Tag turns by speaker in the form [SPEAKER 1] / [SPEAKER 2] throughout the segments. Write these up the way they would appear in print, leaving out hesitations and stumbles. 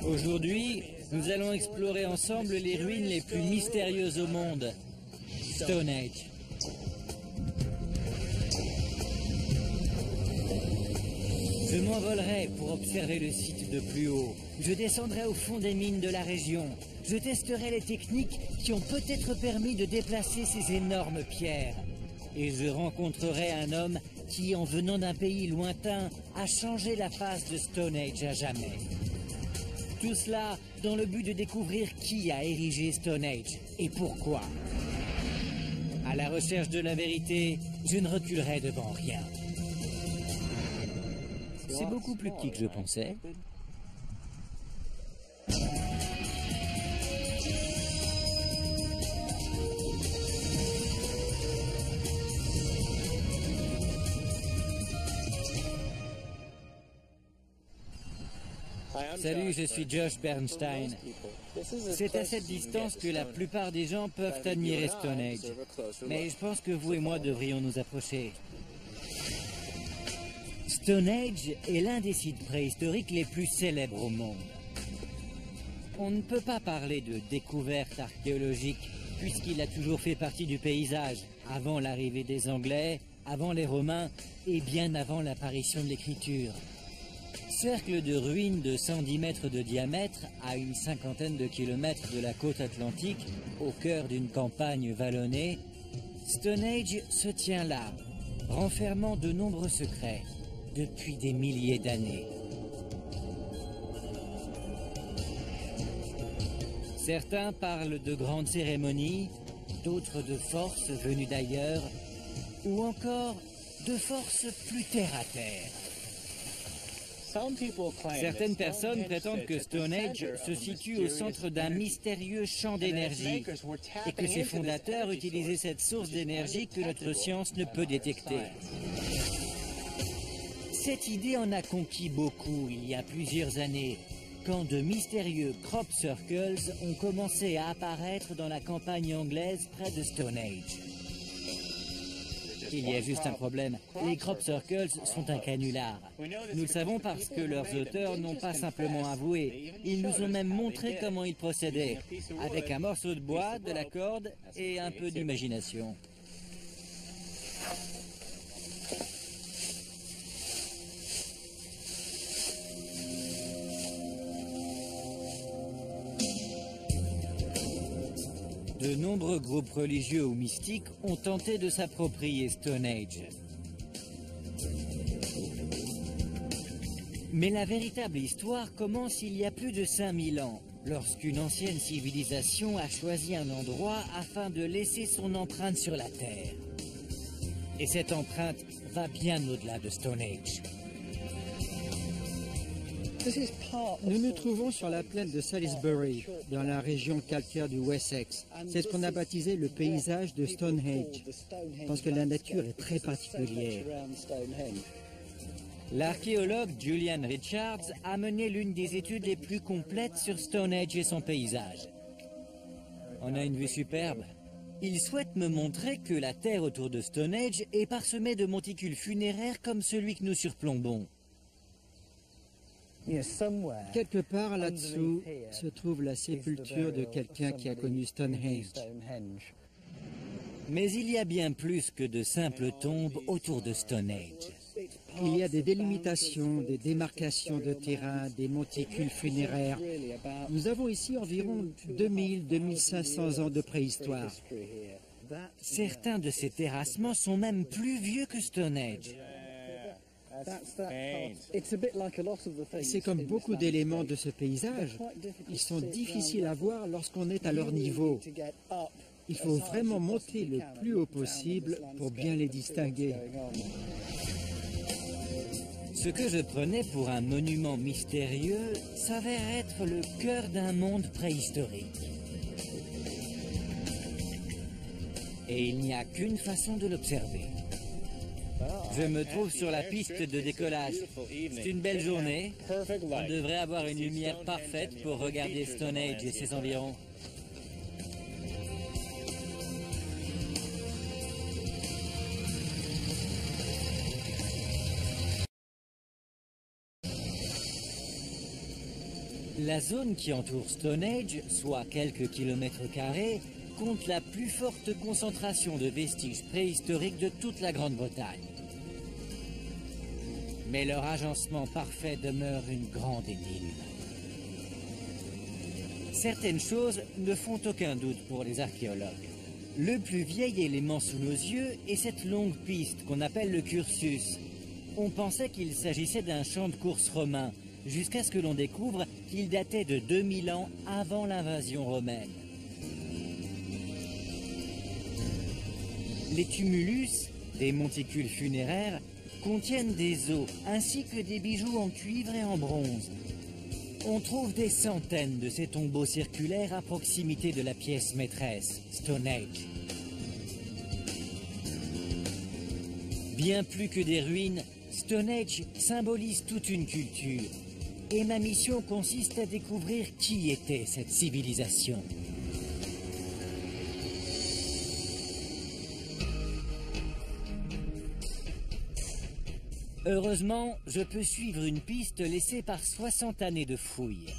[SPEAKER 1] Aujourd'hui, nous allons explorer ensemble les ruines les plus mystérieuses au monde. Stone Age. Je m'envolerai pour observer le site de plus haut. Je descendrai au fond des mines de la région. Je testerai les techniques qui ont peut-être permis de déplacer ces énormes pierres. Et je rencontrerai un homme qui, en venant d'un pays lointain, a changé la face de Stone Age à jamais. Tout cela dans le but de découvrir qui a érigé Stone Age et pourquoi. À la recherche de la vérité, je ne reculerai devant rien. C'est beaucoup plus petit que je pensais. Salut, je suis Josh Bernstein. C'est à cette distance que la plupart des gens peuvent admirer Stone Age. Mais je pense que vous et moi devrions nous approcher. Stone Age est l'un des sites préhistoriques les plus célèbres au monde. On ne peut pas parler de découverte archéologique puisqu'il a toujours fait partie du paysage, avant l'arrivée des Anglais, avant les Romains et bien avant l'apparition de l'écriture. Cercle de ruines de 110 mètres de diamètre à une cinquantaine de kilomètres de la côte atlantique, au cœur d'une campagne vallonnée, Stone Age se tient là, renfermant de nombreux secrets, depuis des milliers d'années. Certains parlent de grandes cérémonies, d'autres de forces venues d'ailleurs, ou encore de forces plus terre à terre. Certaines personnes prétendent que Stone Age se situe au centre d'un mystérieux champ d'énergie et que ses fondateurs utilisaient cette source d'énergie que notre science ne peut détecter. Cette idée en a conquis beaucoup il y a plusieurs années, quand de mystérieux crop circles ont commencé à apparaître dans la campagne anglaise près de Stone Age. Il y a juste un problème. Les crop circles sont un canular. Nous le savons parce que leurs auteurs n'ont pas simplement avoué. Ils nous ont même montré comment ils procédaient, avec un morceau de bois, de la corde et un peu d'imagination. De nombreux groupes religieux ou mystiques ont tenté de s'approprier Stone Age. Mais la véritable histoire commence il y a plus de 5000 ans, lorsqu'une ancienne civilisation a choisi un endroit afin de laisser son empreinte sur la Terre. Et cette empreinte va bien au-delà de Stone Age.
[SPEAKER 2] Nous nous trouvons sur la plaine de Salisbury, dans la région calcaire du Wessex. C'est ce qu'on a baptisé le paysage de Stonehenge, parce que la nature est très particulière.
[SPEAKER 1] L'archéologue Julian Richards a mené l'une des études les plus complètes sur Stone Age et son paysage. On a une vue superbe. Il souhaite me montrer que la terre autour de Stone Age est parsemée de monticules funéraires comme celui que nous surplombons.
[SPEAKER 2] Quelque part là-dessous se trouve la sépulture de quelqu'un qui a connu Stonehenge.
[SPEAKER 1] Mais il y a bien plus que de simples tombes autour de Stone Age.
[SPEAKER 2] Il y a des délimitations, des démarcations de terrain, des monticules funéraires. Nous avons ici environ 2000-2500 ans de préhistoire.
[SPEAKER 1] Certains de ces terrassements sont même plus vieux que Stone Age.
[SPEAKER 2] C'est comme beaucoup d'éléments de ce paysage. Ils sont difficiles à voir lorsqu'on est à leur niveau. Il faut vraiment monter le plus haut possible pour bien les distinguer.
[SPEAKER 1] Ce que je prenais pour un monument mystérieux s'avère être le cœur d'un monde préhistorique. Et il n'y a qu'une façon de l'observer. Je me trouve sur la piste de décollage. C'est une belle journée. On devrait avoir une lumière parfaite pour regarder Stone Age et ses environs. La zone qui entoure Stonehenge, soit quelques kilomètres carrés, compte la plus forte concentration de vestiges préhistoriques de toute la Grande-Bretagne. Mais leur agencement parfait demeure une grande énigme. Certaines choses ne font aucun doute pour les archéologues. Le plus vieil élément sous nos yeux est cette longue piste qu'on appelle le cursus. On pensait qu'il s'agissait d'un champ de course romain, jusqu'à ce que l'on découvre qu'il datait de 2000 ans avant l'invasion romaine. Les tumulus, des monticules funéraires, contiennent des os ainsi que des bijoux en cuivre et en bronze. On trouve des centaines de ces tombeaux circulaires à proximité de la pièce maîtresse, Stonehenge. Bien plus que des ruines, Stonehenge symbolise toute une culture. Et ma mission consiste à découvrir qui était cette civilisation. Heureusement, je peux suivre une piste laissée par 60 années de fouilles.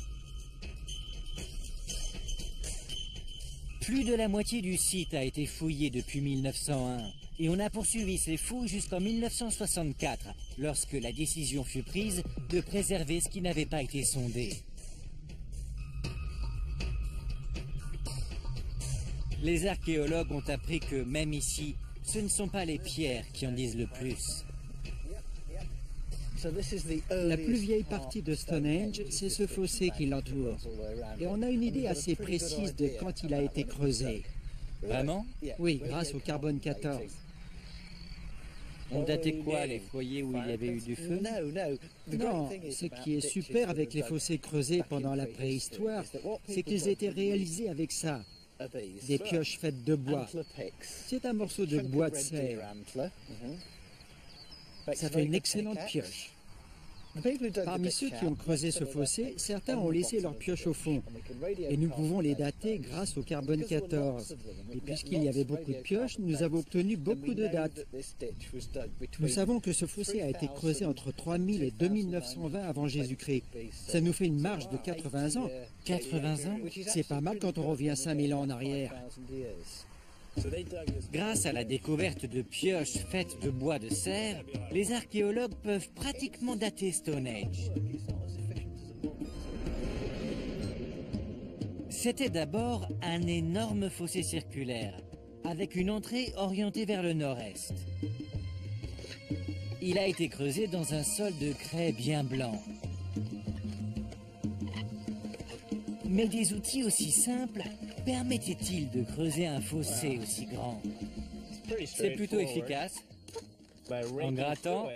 [SPEAKER 1] Plus de la moitié du site a été fouillé depuis 1901 et on a poursuivi ces fouilles jusqu'en 1964, lorsque la décision fut prise de préserver ce qui n'avait pas été sondé. Les archéologues ont appris que même ici, ce ne sont pas les pierres qui en disent le plus.
[SPEAKER 2] La plus vieille partie de Stonehenge, c'est ce fossé qui l'entoure. Et on a une idée assez précise de quand il a été creusé.
[SPEAKER 1] Vraiment?
[SPEAKER 2] Oui, grâce au carbone 14.
[SPEAKER 1] On datait quoi, les foyers où il y avait eu du feu?
[SPEAKER 2] Non, ce qui est super avec les fossés creusés pendant la préhistoire, c'est qu'ils étaient réalisés avec ça. Des pioches faites de bois. C'est un morceau de bois de serre. Ça fait une excellente pioche. Parmi ceux qui ont creusé ce fossé, certains ont laissé leurs pioches au fond. Et nous pouvons les dater grâce au carbone 14. Et puisqu'il y avait beaucoup de pioches, nous avons obtenu beaucoup de dates. Nous savons que ce fossé a été creusé entre 3000 et 2920 avant Jésus-Christ. Ça nous fait une marge de 80 ans.
[SPEAKER 1] 80 ans?
[SPEAKER 2] C'est pas mal quand on revient 5000 ans en arrière.
[SPEAKER 1] Grâce à la découverte de pioches faites de bois de serre, les archéologues peuvent pratiquement dater Stonehenge. C'était d'abord un énorme fossé circulaire, avec une entrée orientée vers le nord-est. Il a été creusé dans un sol de craie bien blanc. Mais des outils aussi simples permettaient-ils de creuser un fossé aussi grand? C'est plutôt efficace. En grattant,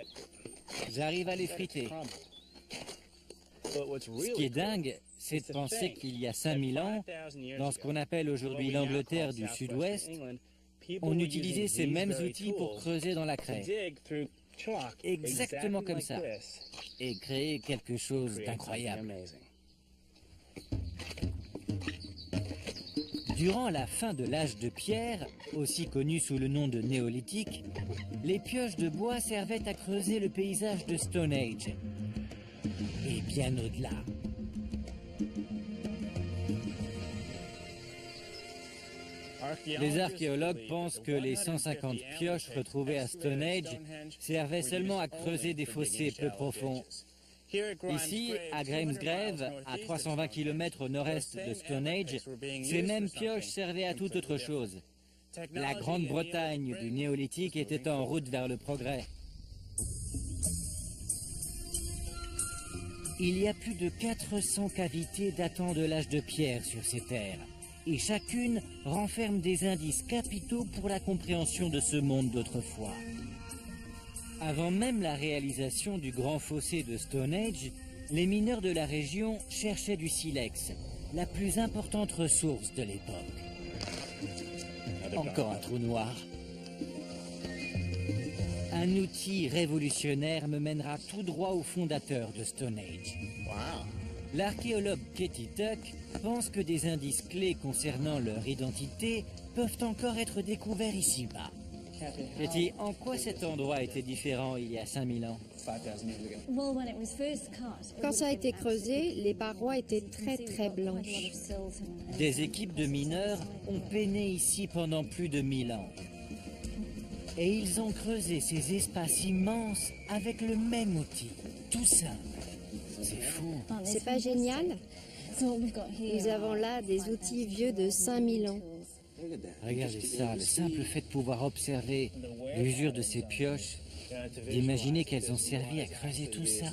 [SPEAKER 1] j'arrive à les friter. Ce qui est dingue, c'est de penser qu'il y a 5000 ans, dans ce qu'on appelle aujourd'hui l'Angleterre du Sud-Ouest, on utilisait ces mêmes outils pour creuser dans la craie. Exactement comme ça. Et créer quelque chose d'incroyable. Durant la fin de l'âge de pierre, aussi connu sous le nom de néolithique, les pioches de bois servaient à creuser le paysage de Stonehenge. Et bien au-delà. Les archéologues pensent que les 150 pioches retrouvées à Stonehenge servaient seulement à creuser des fossés peu profonds. Ici, à Grimsgrave, à 320 km au nord-est de Stonehenge, ces mêmes pioches servaient à toute autre chose. La Grande-Bretagne du néolithique était en route vers le progrès. Il y a plus de 400 cavités datant de l'âge de pierre sur ces terres, et chacune renferme des indices capitaux pour la compréhension de ce monde d'autrefois. Avant même la réalisation du grand fossé de Stonehenge, les mineurs de la région cherchaient du silex, la plus importante ressource de l'époque. Encore un trou noir. Un outil révolutionnaire me mènera tout droit au fondateur de Stonehenge. L'archéologue Katie Tuck pense que des indices clés concernant leur identité peuvent encore être découverts ici-bas. Katie, en quoi cet endroit était différent il y a 5000 ans?
[SPEAKER 3] Quand ça a été creusé, les parois étaient très blanches.
[SPEAKER 1] Des équipes de mineurs ont peiné ici pendant plus de 1000 ans. Et ils ont creusé ces espaces immenses avec le même outil, tout simple. C'est fou.
[SPEAKER 3] C'est pas génial? Nous avons là des outils vieux de 5000 ans.
[SPEAKER 1] Regardez ça, le simple fait de pouvoir observer l'usure de ces pioches, d'imaginer qu'elles ont servi à creuser tout ça.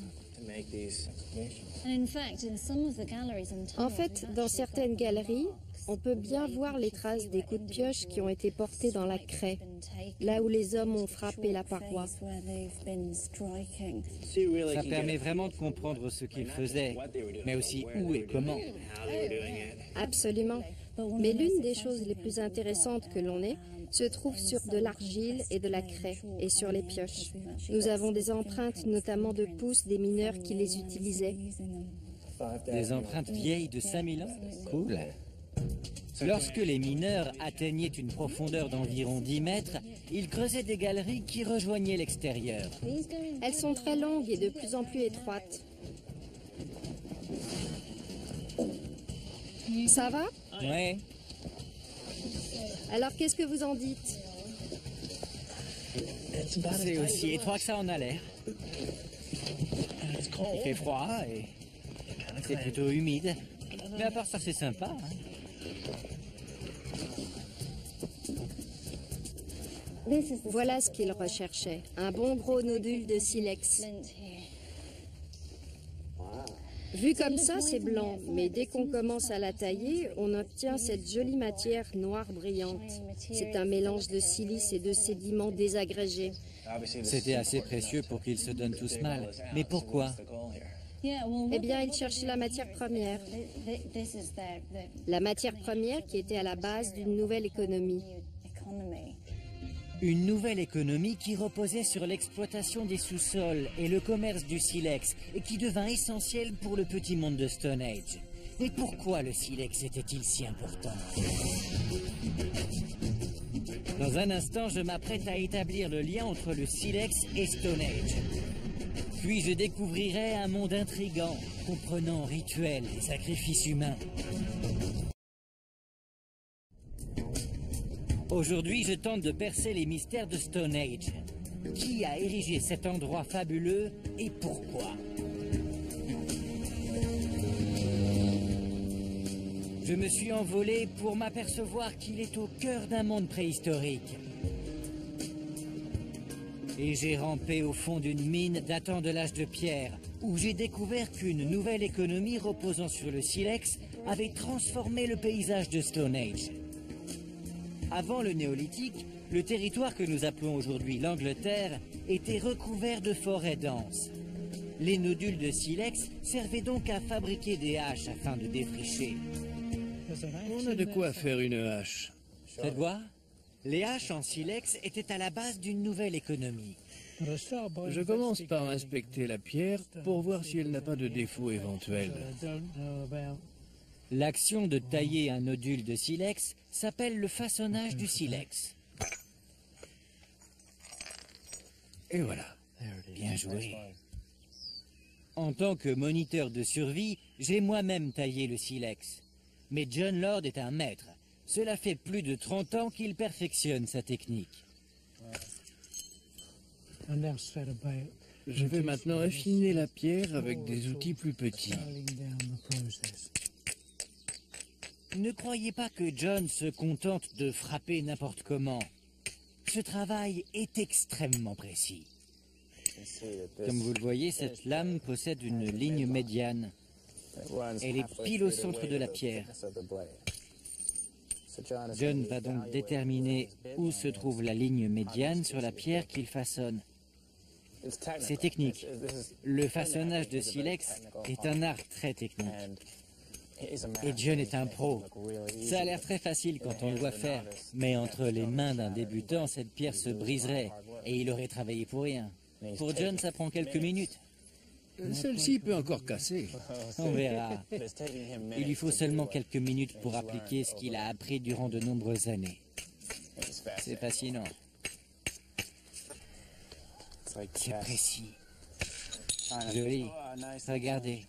[SPEAKER 3] En fait, dans certaines galeries, on peut bien voir les traces des coups de pioche qui ont été portés dans la craie, là où les hommes ont frappé la paroi.
[SPEAKER 1] Ça permet vraiment de comprendre ce qu'ils faisaient, mais aussi où et comment.
[SPEAKER 3] Absolument. Mais l'une des choses les plus intéressantes que l'on ait se trouve sur de l'argile et de la craie et sur les pioches. Nous avons des empreintes notamment de pouces des mineurs qui les utilisaient.
[SPEAKER 1] Des empreintes vieilles de 5000 ans? Cool. Lorsque les mineurs atteignaient une profondeur d'environ 10 mètres, ils creusaient des galeries qui rejoignaient l'extérieur.
[SPEAKER 3] Elles sont très longues et de plus en plus étroites. Ça va?
[SPEAKER 1] Ouais.
[SPEAKER 3] Alors qu'est-ce que vous en dites?
[SPEAKER 1] C'est aussi étroit que ça en a l'air. Il fait froid et c'est plutôt humide. Mais à part ça, c'est sympa.
[SPEAKER 3] Voilà ce qu'ils recherchaient, un bon gros nodule de silex. Vu comme ça, c'est blanc, mais dès qu'on commence à la tailler, on obtient cette jolie matière noire brillante. C'est un mélange de silice et de sédiments désagrégés.
[SPEAKER 1] C'était assez précieux pour qu'ils se donnent tous mal. Mais pourquoi?
[SPEAKER 3] Eh bien, ils cherchaient la matière première. La matière première qui était à la base d'une nouvelle économie.
[SPEAKER 1] Une nouvelle économie qui reposait sur l'exploitation des sous-sols et le commerce du silex et qui devint essentielle pour le petit monde de Stone Age. Et pourquoi le silex était-il si important? Dans un instant, je m'apprête à établir le lien entre le silex et Stone Age. Puis je découvrirai un monde intrigant, comprenant rituels et sacrifices humains. Aujourd'hui, je tente de percer les mystères de Stone Age. Qui a érigé cet endroit fabuleux et pourquoi? Je me suis envolé pour m'apercevoir qu'il est au cœur d'un monde préhistorique. Et j'ai rampé au fond d'une mine datant de l'âge de pierre, où j'ai découvert qu'une nouvelle économie reposant sur le silex avait transformé le paysage de Stone Age. Avant le néolithique, le territoire que nous appelons aujourd'hui l'Angleterre était recouvert de forêts denses. Les nodules de silex servaient donc à fabriquer des haches afin de défricher.
[SPEAKER 4] On a de quoi faire une hache.
[SPEAKER 1] Faites voir. Les haches en silex étaient à la base d'une nouvelle économie.
[SPEAKER 4] Je commence par inspecter la pierre pour voir si elle n'a pas de défauts éventuels.
[SPEAKER 1] L'action de tailler un nodule de silex s'appelle le façonnage du silex.
[SPEAKER 4] Et voilà.
[SPEAKER 1] Bien joué. En tant que moniteur de survie, j'ai moi-même taillé le silex. Mais John Lord est un maître. Cela fait plus de 30 ans qu'il perfectionne sa technique.
[SPEAKER 4] Je vais maintenant affiner la pierre avec des outils plus petits.
[SPEAKER 1] Ne croyez pas que John se contente de frapper n'importe comment. Ce travail est extrêmement précis. Comme vous le voyez, cette lame possède une ligne médiane. Elle est pile au centre de la pierre. John va donc déterminer où se trouve la ligne médiane sur la pierre qu'il façonne. C'est technique. Le façonnage de silex est un art très technique. Et John est un pro. Ça a l'air très facile quand on le voit faire, mais entre les mains d'un débutant, cette pierre se briserait et il aurait travaillé pour rien. Pour John, ça prend quelques minutes.
[SPEAKER 4] Celle-ci peut encore casser.
[SPEAKER 1] On verra. Il lui faut seulement quelques minutes pour appliquer ce qu'il a appris durant de nombreuses années. C'est fascinant. C'est précis. Joli. Regardez.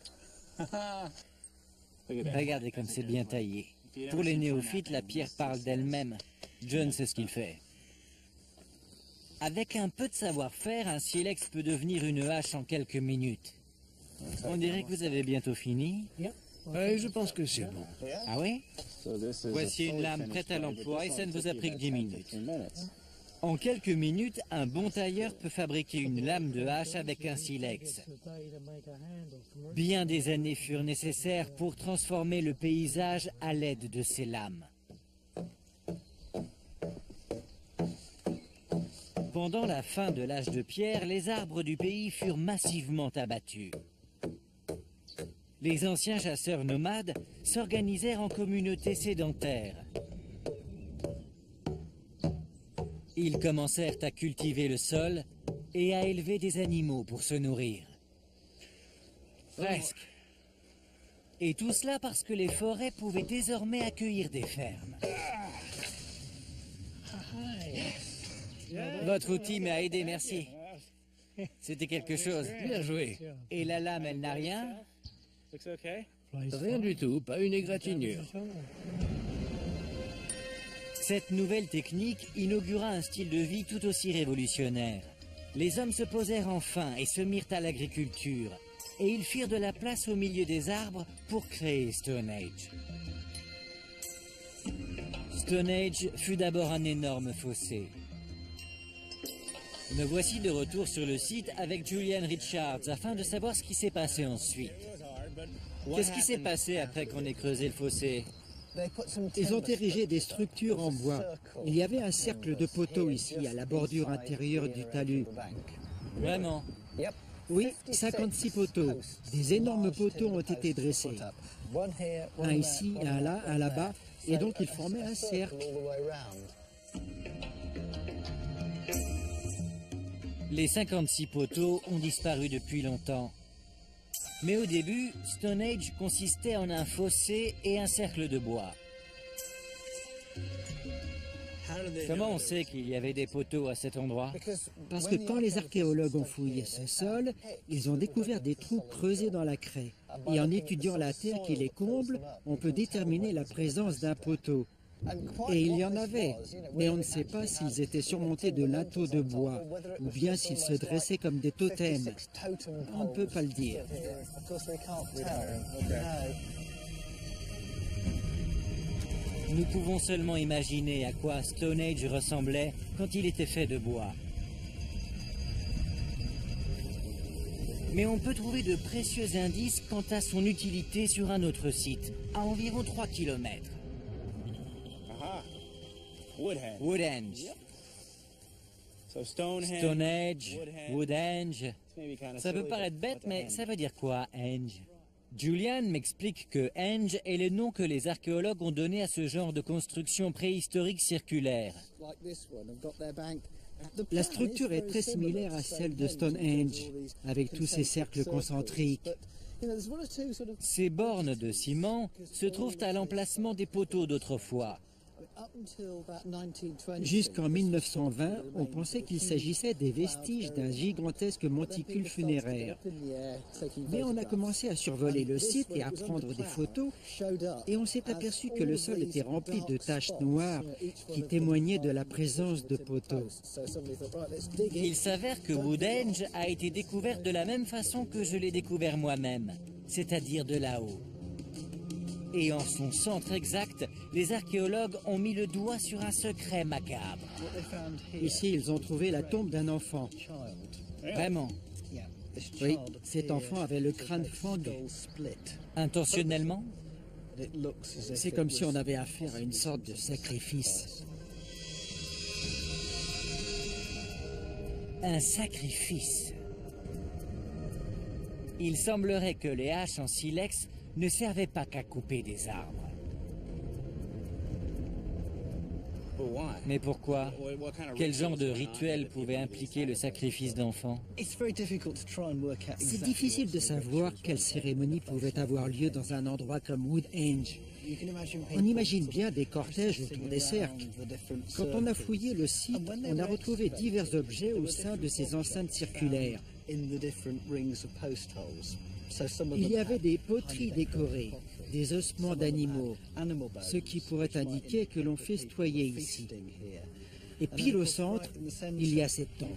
[SPEAKER 1] Regardez comme c'est bien taillé. Pour les néophytes, la pierre parle d'elle-même. John sait ce qu'il fait. Avec un peu de savoir-faire, un silex peut devenir une hache en quelques minutes. On dirait que vous avez bientôt fini.
[SPEAKER 4] Ouais, je pense que c'est bon.
[SPEAKER 1] Ah oui? Voici une lame prête à l'emploi et ça ne vous a pris que 10 minutes. En quelques minutes, un bon tailleur peut fabriquer une lame de hache avec un silex. Bien des années furent nécessaires pour transformer le paysage à l'aide de ces lames. Pendant la fin de l'âge de pierre, les arbres du pays furent massivement abattus. Les anciens chasseurs nomades s'organisèrent en communautés sédentaires. Ils commencèrent à cultiver le sol et à élever des animaux pour se nourrir. Presque. Et tout cela parce que les forêts pouvaient désormais accueillir des fermes. Votre outil m'a aidé, merci. C'était quelque chose.
[SPEAKER 4] Bien joué.
[SPEAKER 1] Et la lame, elle n'a rien?
[SPEAKER 4] Rien du tout, pas une égratignure.
[SPEAKER 1] Cette nouvelle technique inaugura un style de vie tout aussi révolutionnaire. Les hommes se posèrent enfin et se mirent à l'agriculture. Et ils firent de la place au milieu des arbres pour créer Stone Age. Stone Age fut d'abord un énorme fossé. Me voici de retour sur le site avec Julian Richards afin de savoir ce qui s'est passé ensuite. Qu'est-ce qui s'est passé après qu'on ait creusé le fossé?
[SPEAKER 2] Ils ont érigé des structures en bois. Il y avait un cercle de poteaux ici, à la bordure intérieure du talus.
[SPEAKER 1] Vraiment?
[SPEAKER 2] Oui, 56 poteaux. Des énormes poteaux ont été dressés. Un ici, un là, un là-bas, et donc ils formaient un cercle.
[SPEAKER 1] Les 56 poteaux ont disparu depuis longtemps. Mais au début, Stone Age consistait en un fossé et un cercle de bois. Comment on sait qu'il y avait des poteaux à cet endroit?
[SPEAKER 2] Parce que quand les archéologues ont fouillé ce sol, ils ont découvert des trous creusés dans la craie. Et en étudiant la terre qui les comble, on peut déterminer la présence d'un poteau. Et il y en avait, mais on ne sait pas s'ils étaient surmontés de linteaux de bois, ou bien s'ils se dressaient comme des totems. On ne peut pas le dire.
[SPEAKER 1] Nous pouvons seulement imaginer à quoi Stone Age ressemblait quand il était fait de bois. Mais on peut trouver de précieux indices quant à son utilité sur un autre site, à environ 3 km. Woodhenge. Stonehenge, Woodhenge. Ça peut paraître bête, mais ça veut dire quoi, henge? Julian m'explique que henge est le nom que les archéologues ont donné à ce genre de construction préhistorique circulaire.
[SPEAKER 2] La structure est très similaire à celle de Stonehenge, avec tous ces cercles concentriques.
[SPEAKER 1] Ces bornes de ciment se trouvent à l'emplacement des poteaux d'autrefois.
[SPEAKER 2] Jusqu'en 1920, on pensait qu'il s'agissait des vestiges d'un gigantesque monticule funéraire. Mais on a commencé à survoler le site et à prendre des photos, et on s'est aperçu que le sol était rempli de taches noires qui témoignaient de la présence de poteaux.
[SPEAKER 1] Il s'avère que Woodhenge a été découvert de la même façon que je l'ai découvert moi-même, c'est-à-dire de là-haut. Et en son centre exact, les archéologues ont mis le doigt sur un secret macabre.
[SPEAKER 2] Ici, ils ont trouvé la tombe d'un enfant.
[SPEAKER 1] Vraiment?
[SPEAKER 2] Oui, cet enfant avait le crâne fendu.
[SPEAKER 1] Intentionnellement?
[SPEAKER 2] C'est comme si on avait affaire à une sorte de sacrifice.
[SPEAKER 1] Un sacrifice. Il semblerait que les haches en silex ne servait pas qu'à couper des arbres. Mais pourquoi? Quel genre de rituel pouvait impliquer le sacrifice d'enfants?
[SPEAKER 2] C'est difficile de savoir quelle cérémonie pouvait avoir lieu dans un endroit comme Woodhenge. On imagine bien des cortèges autour des cercles. Quand on a fouillé le site, on a retrouvé divers objets au sein de ces enceintes circulaires. Il y avait des poteries décorées, des ossements d'animaux, ce qui pourrait indiquer que l'on festoyait ici. Et pile au centre, il y a cette tombe.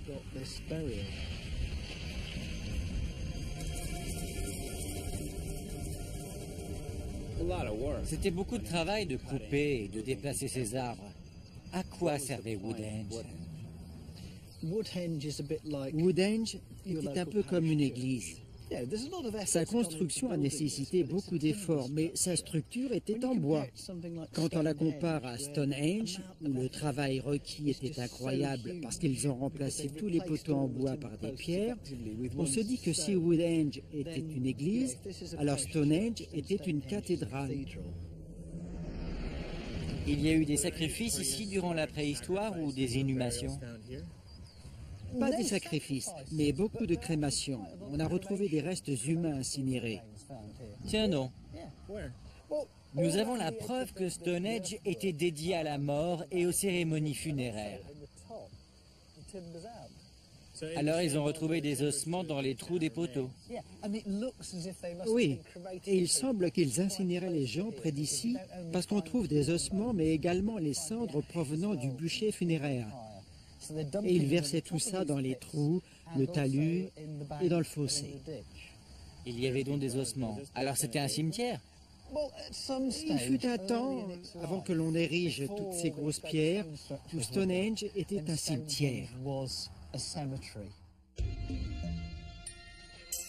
[SPEAKER 1] C'était beaucoup de travail de couper et de déplacer ces arbres. À quoi servait Woodhenge?
[SPEAKER 2] Woodhenge était un peu comme une église. Sa construction a nécessité beaucoup d'efforts, mais sa structure était en bois. Quand on la compare à Stonehenge, où le travail requis était incroyable parce qu'ils ont remplacé tous les poteaux en bois par des pierres, on se dit que si Woodhenge était une église, alors Stonehenge était une cathédrale.
[SPEAKER 1] Il y a eu des sacrifices ici durant la préhistoire ou des inhumations?
[SPEAKER 2] Pas des sacrifices, mais beaucoup de crémations. On a retrouvé des restes humains incinérés.
[SPEAKER 1] Tiens non. Nous avons la preuve que Stonehenge était dédié à la mort et aux cérémonies funéraires. Alors ils ont retrouvé des ossements dans les trous des poteaux.
[SPEAKER 2] Oui, et il semble qu'ils incinéraient les gens près d'ici parce qu'on trouve des ossements, mais également les cendres provenant du bûcher funéraire. Et ils versaient tout ça dans les trous, le talus et dans le fossé.
[SPEAKER 1] Il y avait donc des ossements. Alors c'était un cimetière?
[SPEAKER 2] Il fut un temps, avant que l'on érige toutes ces grosses pierres, où Stonehenge était un cimetière.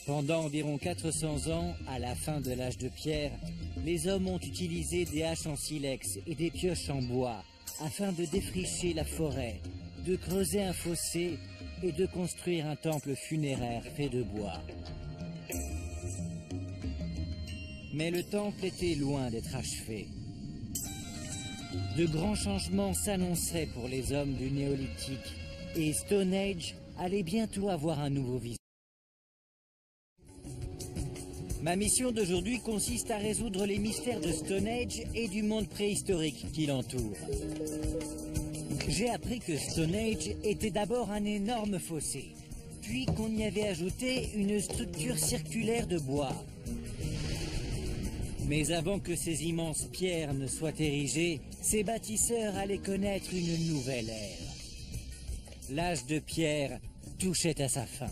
[SPEAKER 1] Pendant environ 400 ans, à la fin de l'âge de pierre, les hommes ont utilisé des haches en silex et des pioches en bois afin de défricher la forêt, de creuser un fossé et de construire un temple funéraire fait de bois. Mais le temple était loin d'être achevé. De grands changements s'annonçaient pour les hommes du néolithique et Stonehenge allait bientôt avoir un nouveau visage. Ma mission d'aujourd'hui consiste à résoudre les mystères de Stonehenge et du monde préhistorique qui l'entoure. J'ai appris que Stonehenge était d'abord un énorme fossé, puis qu'on y avait ajouté une structure circulaire de bois. Mais avant que ces immenses pierres ne soient érigées, ces bâtisseurs allaient connaître une nouvelle ère. L'âge de pierre touchait à sa fin.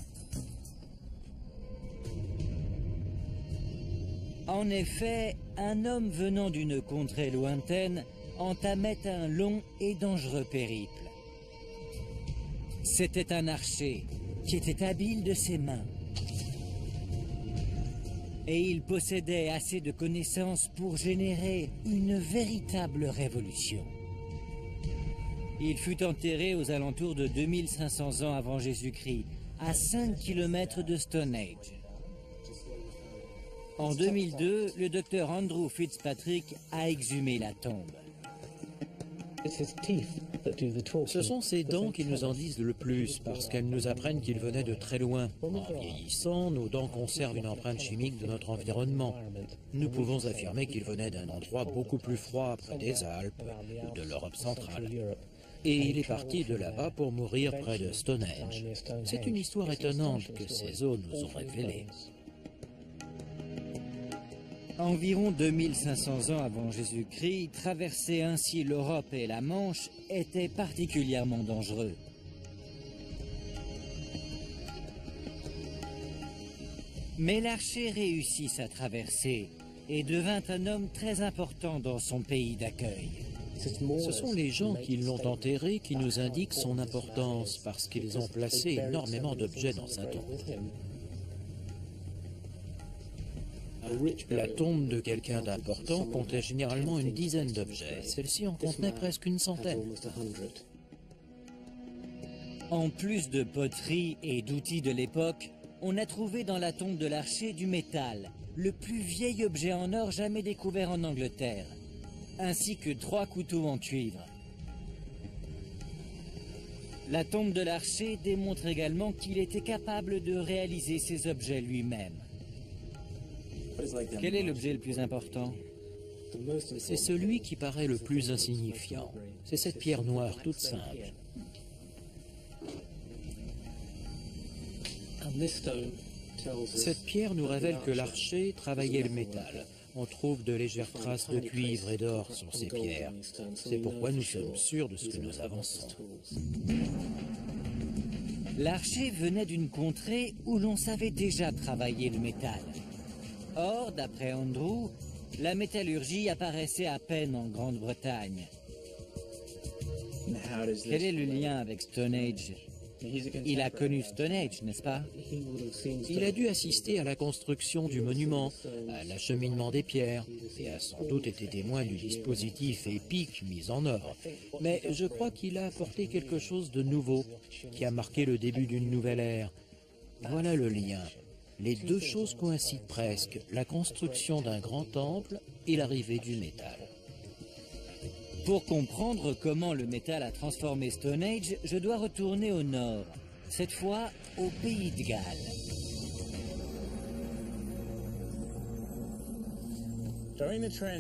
[SPEAKER 1] En effet, un homme venant d'une contrée lointaine entamait un long et dangereux périple. C'était un archer qui était habile de ses mains. Et il possédait assez de connaissances pour générer une véritable révolution. Il fut enterré aux alentours de 2500 ans avant Jésus-Christ, à 5 km de Stonehenge. En 2002, le docteur Andrew Fitzpatrick a exhumé la tombe.
[SPEAKER 4] Ce sont ces dents qui nous en disent le plus, parce qu'elles nous apprennent qu'il venait de très loin. En vieillissant, nos dents conservent une empreinte chimique de notre environnement. Nous pouvons affirmer qu'il venait d'un endroit beaucoup plus froid, près des Alpes ou de l'Europe centrale. Et il est parti de là-bas pour mourir près de Stonehenge. C'est une histoire étonnante que ces os nous ont révélée.
[SPEAKER 1] Environ 2500 ans avant Jésus-Christ, traverser ainsi l'Europe et la Manche était particulièrement dangereux. Mais l'archer réussit sa traversée et devint un homme très important dans son pays d'accueil.
[SPEAKER 4] Ce sont les gens qui l'ont enterré qui nous indiquent son importance, parce qu'ils ont placé énormément d'objets dans sa tombe. La tombe de quelqu'un d'important comptait généralement une dizaine d'objets. Celle-ci en contenait presque une centaine.
[SPEAKER 1] En plus de poterie et d'outils de l'époque, on a trouvé dans la tombe de l'archer du métal, le plus vieil objet en or jamais découvert en Angleterre, ainsi que 3 couteaux en cuivre. La tombe de l'archer démontre également qu'il était capable de réaliser ses objets lui-même. Quel est l'objet le plus important?
[SPEAKER 4] C'est celui qui paraît le plus insignifiant. C'est cette pierre noire toute simple. Cette pierre nous révèle que l'archer travaillait le métal. On trouve de légères traces de cuivre et d'or sur ces pierres. C'est pourquoi nous sommes sûrs de ce que nous avançons.
[SPEAKER 1] L'archer venait d'une contrée où l'on savait déjà travailler le métal. Or, d'après Andrew, la métallurgie apparaissait à peine en Grande-Bretagne. Quel est le lien avec Stone Age? Il a connu Stone Age, n'est-ce pas?
[SPEAKER 4] Il a dû assister à la construction du monument, à l'acheminement des pierres, et a sans doute été témoin du dispositif épique mis en œuvre. Mais je crois qu'il a apporté quelque chose de nouveau, qui a marqué le début d'une nouvelle ère. Voilà le lien. Les deux choses coïncident presque, la construction d'un grand temple et l'arrivée du métal.
[SPEAKER 1] Pour comprendre comment le métal a transformé Stone Age, je dois retourner au nord, cette fois au pays de Galles.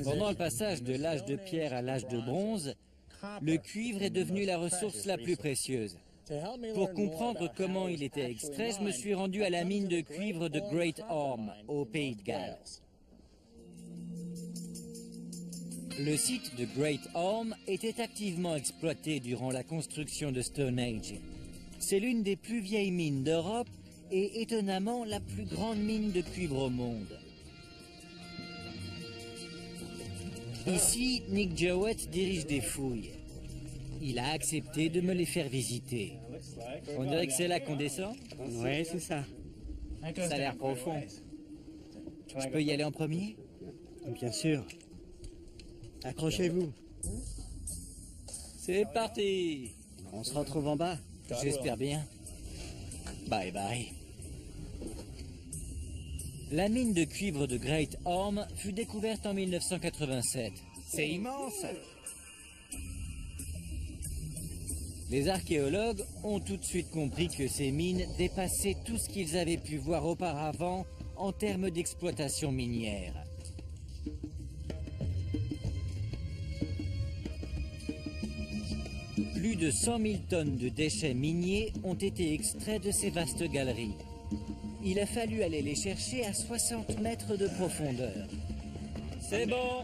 [SPEAKER 1] Pendant le passage de l'âge de pierre à l'âge de bronze, le cuivre est devenu la ressource la plus précieuse. Pour comprendre comment il était extrait, je me suis rendu à la mine de cuivre de Great Orme, au pays de Galles. Le site de Great Orme était activement exploité durant la construction de Stone Age. C'est l'une des plus vieilles mines d'Europe et étonnamment la plus grande mine de cuivre au monde. Ici, Nick Jowett dirige des fouilles. Il a accepté de me les faire visiter. On dirait que c'est là qu'on descend?
[SPEAKER 2] Oui, c'est ça.
[SPEAKER 1] Ça a l'air profond. Je peux y aller en premier?
[SPEAKER 2] Bien sûr. Accrochez-vous.
[SPEAKER 1] C'est parti!
[SPEAKER 2] On se retrouve en bas.
[SPEAKER 1] J'espère bien. Bye bye. La mine de cuivre de Great Orme fut découverte en 1987. C'est immense! Les archéologues ont tout de suite compris que ces mines dépassaient tout ce qu'ils avaient pu voir auparavant en termes d'exploitation minière. Plus de 100 000 tonnes de déchets miniers ont été extraits de ces vastes galeries. Il a fallu aller les chercher à 60 mètres de profondeur. C'est bon!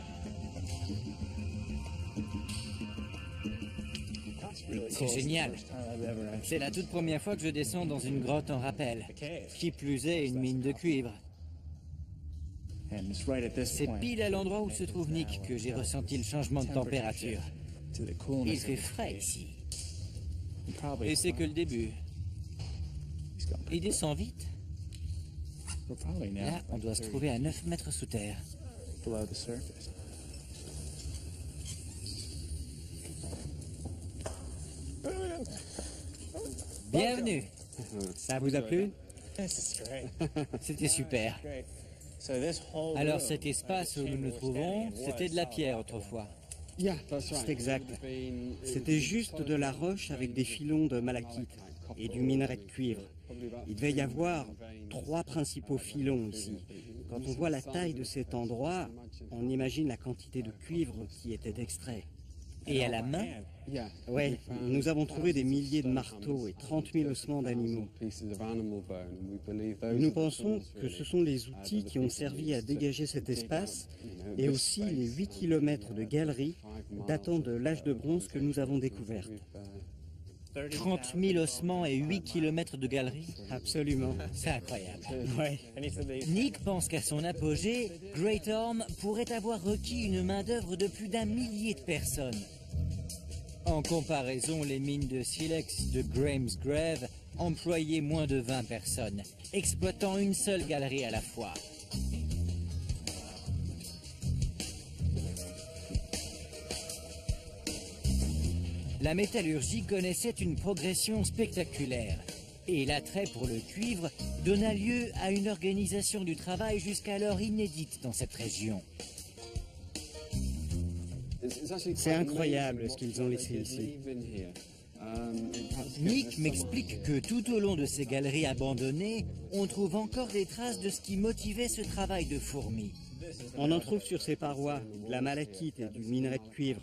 [SPEAKER 1] C'est génial. C'est la toute première fois que je descends dans une grotte en rappel. Qui plus est, une mine de cuivre. C'est pile à l'endroit où se trouve Nick que j'ai ressenti le changement de température. Il fait frais ici. Et c'est que le début. Il descend vite. Là, on doit se trouver à 9 mètres sous terre. Bienvenue. Ça vous a plu? C'était super. Alors cet espace où nous nous trouvons, c'était de la pierre autrefois.
[SPEAKER 2] C'est exact. C'était juste de la roche avec des filons de malachite et du minerai de cuivre. Il devait y avoir 3 principaux filons ici. Quand on voit la taille de cet endroit, on imagine la quantité de cuivre qui était extrait.
[SPEAKER 1] Et à la main?
[SPEAKER 2] Oui, nous avons trouvé des milliers de marteaux et 30 000 ossements d'animaux. Nous pensons que ce sont les outils qui ont servi à dégager cet espace et aussi les 8 km de galeries datant de l'âge de bronze que nous avons découvertes.
[SPEAKER 1] 30 000 ossements et 8 km de galeries?
[SPEAKER 2] Absolument.
[SPEAKER 1] C'est incroyable.
[SPEAKER 2] Ouais.
[SPEAKER 1] Nick pense qu'à son apogée, Great Orme pourrait avoir requis une main-d'œuvre de plus d'1 millier de personnes. En comparaison, les mines de silex de Gramesgrave employaient moins de 20 personnes, exploitant une seule galerie à la fois. La métallurgie connaissait une progression spectaculaire, et l'attrait pour le cuivre donna lieu à une organisation du travail jusqu'alors inédite dans cette région.
[SPEAKER 2] C'est incroyable ce qu'ils ont laissé ici.
[SPEAKER 1] Nick m'explique que tout au long de ces galeries abandonnées, on trouve encore des traces de ce qui motivait ce travail de fourmi.
[SPEAKER 5] On en trouve sur ces parois, de la malachite et du minerai de cuivre.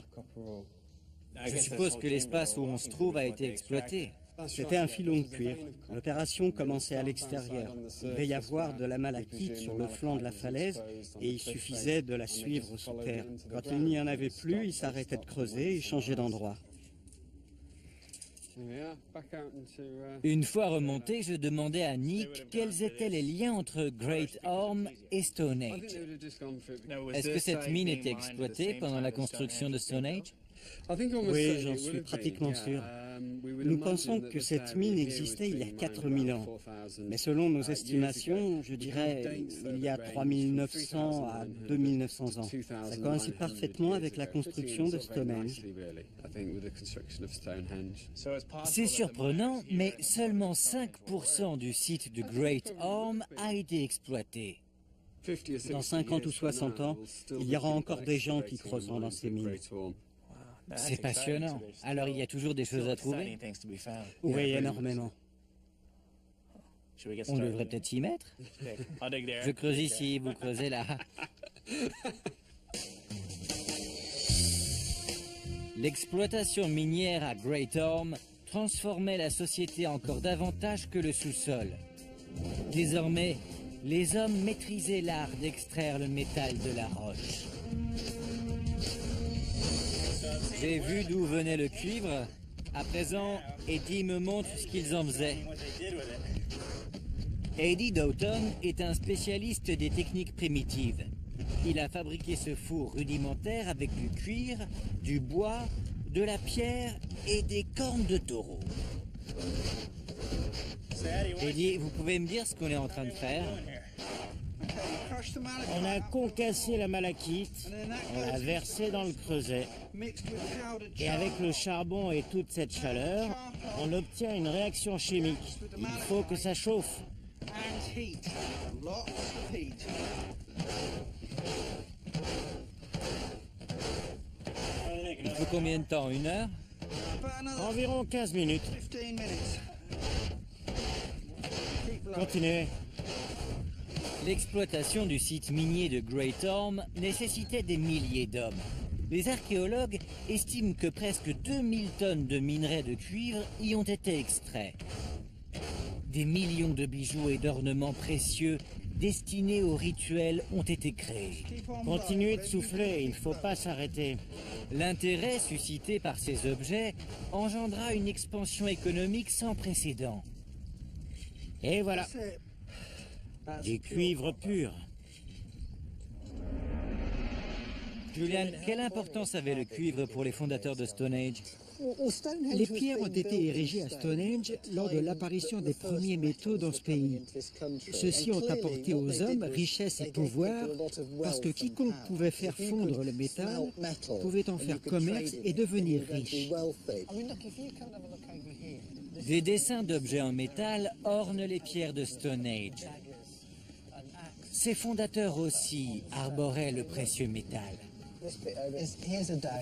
[SPEAKER 1] Je suppose que l'espace où on se trouve a été exploité.
[SPEAKER 5] C'était un filon de cuivre. L'opération commençait à l'extérieur. Il devait y avoir de la malachite sur le flanc de la falaise et il suffisait de la suivre sous terre. Quand il n'y en avait plus, il s'arrêtait de creuser et changeait d'endroit.
[SPEAKER 1] Une fois remonté, je demandais à Nick quels étaient les liens entre Great Orme et Stone Age. Est-ce que cette mine était exploitée pendant la construction de Stone Age?
[SPEAKER 5] Oui, j'en suis pratiquement sûr. Nous pensons que cette mine existait il y a 4000 ans. Mais selon nos estimations, je dirais il y a 3900 à 2900 ans. Ça coïncide parfaitement avec la construction de Stonehenge.
[SPEAKER 1] C'est surprenant, mais seulement 5% du site de Great Orme a été exploité.
[SPEAKER 5] Dans 50 ou 60 ans, il y aura encore des gens qui creuseront dans ces mines.
[SPEAKER 1] C'est passionnant. Alors il y a toujours des choses à trouver?
[SPEAKER 5] Oui, énormément.
[SPEAKER 1] On devrait peut-être s'y mettre. Je creuse ici, vous creusez là. L'exploitation minière à Great Orme transformait la société encore davantage que le sous-sol. Désormais, les hommes maîtrisaient l'art d'extraire le métal de la roche. J'ai vu d'où venait le cuivre. À présent, Eddie me montre ce qu'ils en faisaient. Eddie Doughton est un spécialiste des techniques primitives. Il a fabriqué ce four rudimentaire avec du cuir, du bois, de la pierre et des cornes de taureau. Eddie, vous pouvez me dire ce qu'on est en train de faire?
[SPEAKER 6] On a concassé la malachite, on l'a versée dans le creuset. Et avec le charbon et toute cette chaleur, on obtient une réaction chimique. Il faut que ça chauffe.
[SPEAKER 1] Il faut combien de temps? 1 heure?
[SPEAKER 6] Environ 15 minutes. Continuez.
[SPEAKER 1] L'exploitation du site minier de Great Orme nécessitait des milliers d'hommes. Les archéologues estiment que presque 2000 tonnes de minerais de cuivre y ont été extraits. Des millions de bijoux et d'ornements précieux destinés aux rituels ont été créés.
[SPEAKER 6] Continuez de souffler, il ne faut pas s'arrêter.
[SPEAKER 1] L'intérêt suscité par ces objets engendra une expansion économique sans précédent.
[SPEAKER 6] Et voilà. Du cuivre pur.
[SPEAKER 1] Julian, quelle importance avait le cuivre pour les fondateurs de Stone Age?
[SPEAKER 2] Les pierres ont été érigées à Stonehenge lors de l'apparition des premiers métaux dans ce pays. Ceux-ci ont apporté aux hommes richesse et pouvoir parce que quiconque pouvait faire fondre le métal pouvait en faire commerce et devenir riche.
[SPEAKER 1] Des dessins d'objets en métal ornent les pierres de Stone Age. Ses fondateurs aussi arboraient le précieux métal.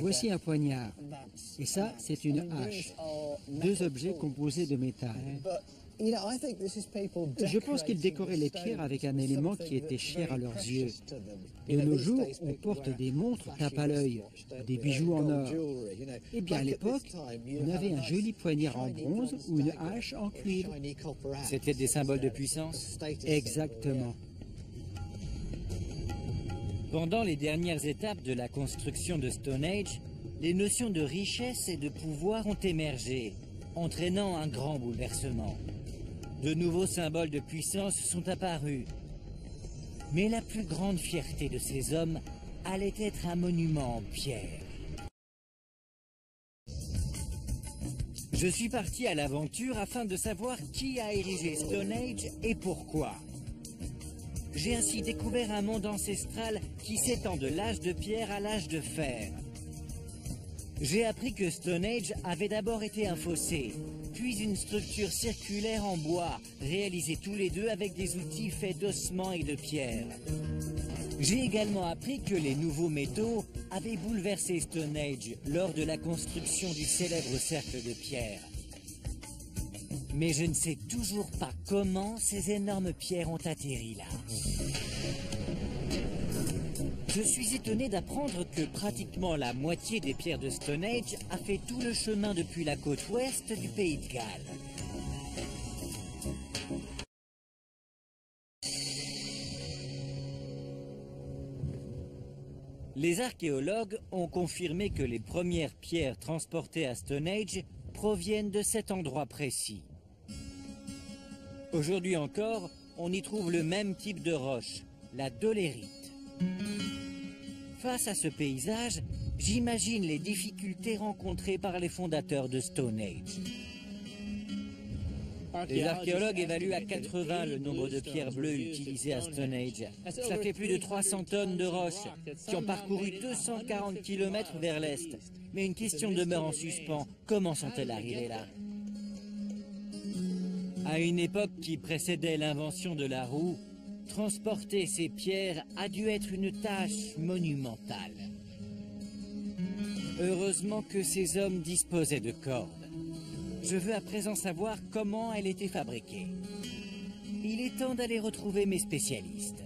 [SPEAKER 2] Voici un poignard. Et ça, c'est une hache. 2 objets composés de métal. Je pense qu'ils décoraient les pierres avec un élément qui était cher à leurs yeux. De nos jours, on porte des montres tape à l'œil, des bijoux en or. Eh bien, à l'époque, on avait un joli poignard en bronze ou une hache en cuivre.
[SPEAKER 1] C'était des symboles de puissance?
[SPEAKER 2] Exactement.
[SPEAKER 1] Pendant les dernières étapes de la construction de Stone Age, les notions de richesse et de pouvoir ont émergé, entraînant un grand bouleversement. De nouveaux symboles de puissance sont apparus. Mais la plus grande fierté de ces hommes allait être un monument en pierre. Je suis parti à l'aventure afin de savoir qui a érigé Stone Age et pourquoi. J'ai ainsi découvert un monde ancestral qui s'étend de l'âge de pierre à l'âge de fer. J'ai appris que Stone Age avait d'abord été un fossé, puis une structure circulaire en bois, réalisée tous les deux avec des outils faits d'ossements et de pierre. J'ai également appris que les nouveaux métaux avait bouleversé Stonehenge lors de la construction du célèbre cercle de pierre. Mais je ne sais toujours pas comment ces énormes pierres ont atterri là. Je suis étonné d'apprendre que pratiquement la moitié des pierres de Stonehenge a fait tout le chemin depuis la côte ouest du pays de Galles. Les archéologues ont confirmé que les premières pierres transportées à Stonehenge proviennent de cet endroit précis. Aujourd'hui encore, on y trouve le même type de roche, la dolérite. Face à ce paysage, j'imagine les difficultés rencontrées par les fondateurs de Stonehenge. Les archéologues évaluent à 80 le nombre de pierres bleues utilisées à Stonehenge. Ça fait plus de 300 tonnes de roches qui ont parcouru 240 km vers l'est. Mais une question demeure en suspens. Comment sont-elles arrivées là? À une époque qui précédait l'invention de la roue, transporter ces pierres a dû être une tâche monumentale. Heureusement que ces hommes disposaient de cordes. Je veux à présent savoir comment elles étaient fabriquées. Il est temps d'aller retrouver mes spécialistes.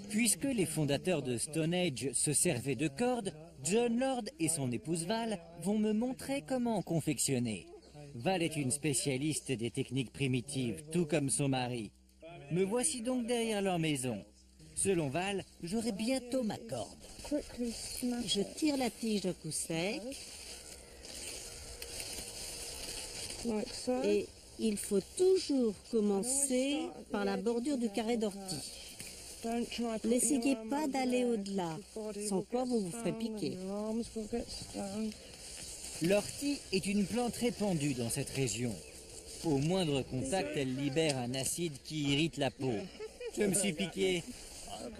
[SPEAKER 1] Puisque les fondateurs de Stonehenge se servaient de cordes, John Lord et son épouse Val vont me montrer comment en confectionner. Val est une spécialiste des techniques primitives, tout comme son mari. Me voici donc derrière leur maison. Selon Val, j'aurai bientôt ma corde.
[SPEAKER 7] Je tire la tige d'un coup sec. Et il faut toujours commencer par la bordure du carré d'ortie. N'essayez pas d'aller au-delà, sans quoi vous vous ferez piquer.
[SPEAKER 1] L'ortie est une plante répandue dans cette région. Au moindre contact, elle libère un acide qui irrite la peau. Je me suis piqué.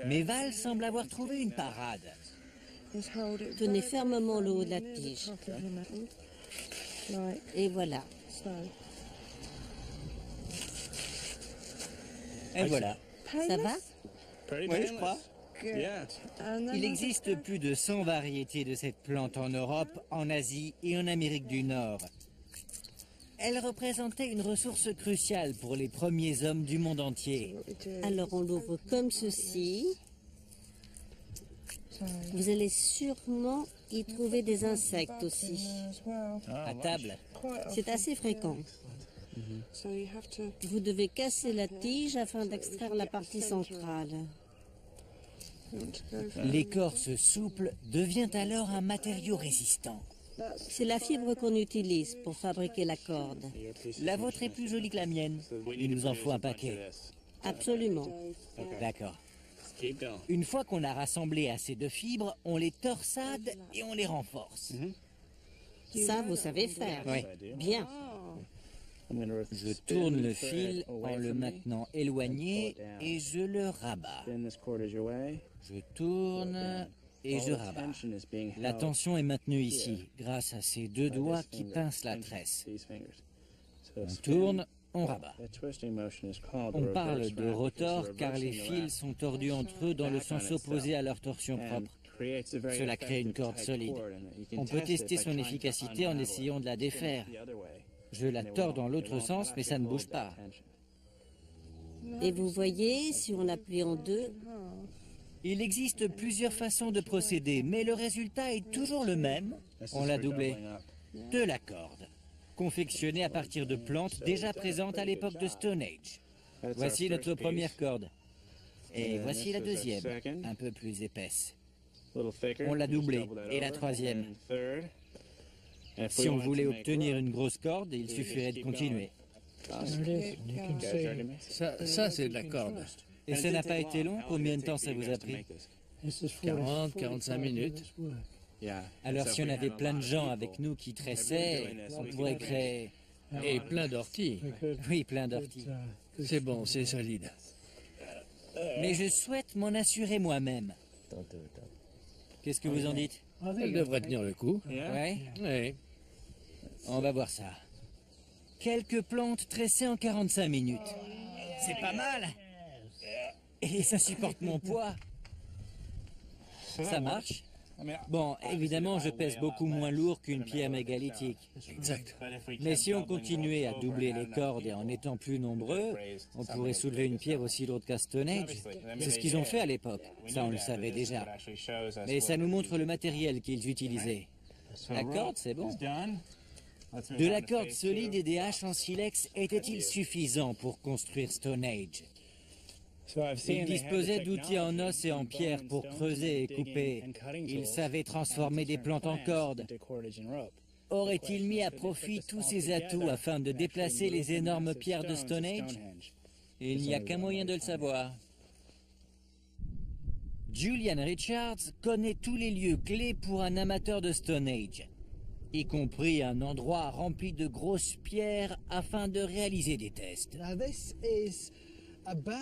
[SPEAKER 1] Mais Val semble avoir trouvé une parade.
[SPEAKER 7] Tenez fermement le haut de la tige. Et voilà.
[SPEAKER 1] Et voilà.
[SPEAKER 7] Ça va?
[SPEAKER 1] Oui, je crois. Il existe plus de 100 variétés de cette plante en Europe, en Asie et en Amérique du Nord. Elle représentait une ressource cruciale pour les premiers hommes du monde entier.
[SPEAKER 7] Alors on l'ouvre comme ceci. Vous allez sûrement y trouver des insectes aussi.
[SPEAKER 1] À table.
[SPEAKER 7] C'est assez fréquent. Vous devez casser la tige afin d'extraire la partie centrale.
[SPEAKER 1] L'écorce souple devient alors un matériau résistant.
[SPEAKER 7] C'est la fibre qu'on utilise pour fabriquer la corde.
[SPEAKER 1] La vôtre est plus jolie que la mienne. Il nous en faut un paquet.
[SPEAKER 7] Absolument.
[SPEAKER 1] D'accord. Une fois qu'on a rassemblé assez de fibres, on les torsade et on les renforce.
[SPEAKER 7] Ça, vous savez faire.
[SPEAKER 1] Oui.
[SPEAKER 7] Bien.
[SPEAKER 1] Je tourne le fil en le maintenant éloigné et je le rabats. Je tourne et je rabats. La tension est maintenue ici, grâce à ces deux doigts qui pincent la tresse. On tourne, on rabat. On parle de rotor car les fils sont tordus entre eux dans le sens opposé à leur torsion propre. Cela crée une corde solide. On peut tester son efficacité en essayant de la défaire. Je la tords dans l'autre sens, mais ça ne bouge pas.
[SPEAKER 7] Et vous voyez, si on la plie en deux...
[SPEAKER 1] Il existe plusieurs façons de procéder, mais le résultat est toujours le même. On l'a doublé. De la corde, confectionnée à partir de plantes déjà présentes à l'époque de Stonehenge. Voici notre première corde. Et voici la deuxième, un peu plus épaisse. On l'a doublée. Et la troisième. Si on voulait obtenir une grosse corde, il suffirait de continuer.
[SPEAKER 4] Ça c'est de la corde.
[SPEAKER 1] Et ça n'a pas été long? Combien de temps ça vous a pris?
[SPEAKER 4] 40, 45 minutes.
[SPEAKER 1] Alors si on avait plein de gens avec nous qui tressaient, on pourrait créer...
[SPEAKER 4] Et plein d'orties.
[SPEAKER 1] Oui, plein d'orties.
[SPEAKER 4] C'est bon, c'est solide.
[SPEAKER 1] Mais je souhaite m'en assurer moi-même. Qu'est-ce que vous en dites?
[SPEAKER 4] Elle devrait tenir le coup.
[SPEAKER 1] Ouais?
[SPEAKER 4] Oui.
[SPEAKER 1] On va voir ça. Quelques plantes tressées en 45 minutes. C'est pas mal. Et ça supporte mon poids. Ça marche. Bon, évidemment, je pèse beaucoup moins lourd qu'une pierre mégalithique.
[SPEAKER 4] Exact.
[SPEAKER 1] Mais si on continuait à doubler les cordes et en étant plus nombreux, on pourrait soulever une pierre aussi lourde qu'à Stone Age. C'est ce qu'ils ont fait à l'époque. Ça, on le savait déjà. Mais ça nous montre le matériel qu'ils utilisaient. La corde, c'est bon. De la corde solide et des haches en silex étaient-ils suffisants pour construire Stone Age? Ils disposaient d'outils en os et en pierre pour creuser et couper. Ils savaient transformer des plantes en cordes. Auraient-ils mis à profit tous ces atouts afin de déplacer les énormes pierres de Stone Age? Il n'y a qu'un moyen de le savoir. Julian Richards connaît tous les lieux clés pour un amateur de Stone Age, y compris un endroit rempli de grosses pierres afin de réaliser des tests.